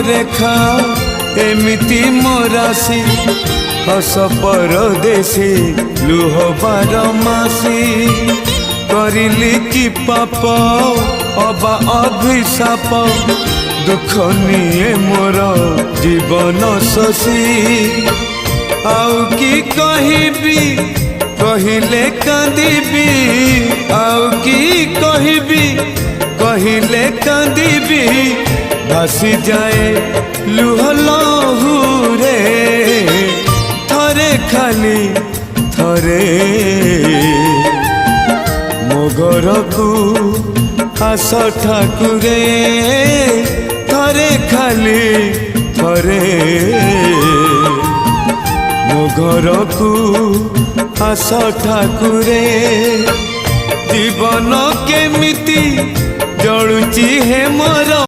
रेखा एमिति मोरासी हस परदेसी लुह बारमासी करिली कि पाप अबा अभिशाप दुख निये मोर जीवन शशी आउ कि कहबी कहिले कांदिबी आउ कि कहबी कहिले कांदिबी भासी जाए लुह लहुरे थरे खाली थरे मो घर को आस ठाकुरे थरे खाली थरे मो घर को आस ठाकुरे जीवन केमिति जलुची हे मोर।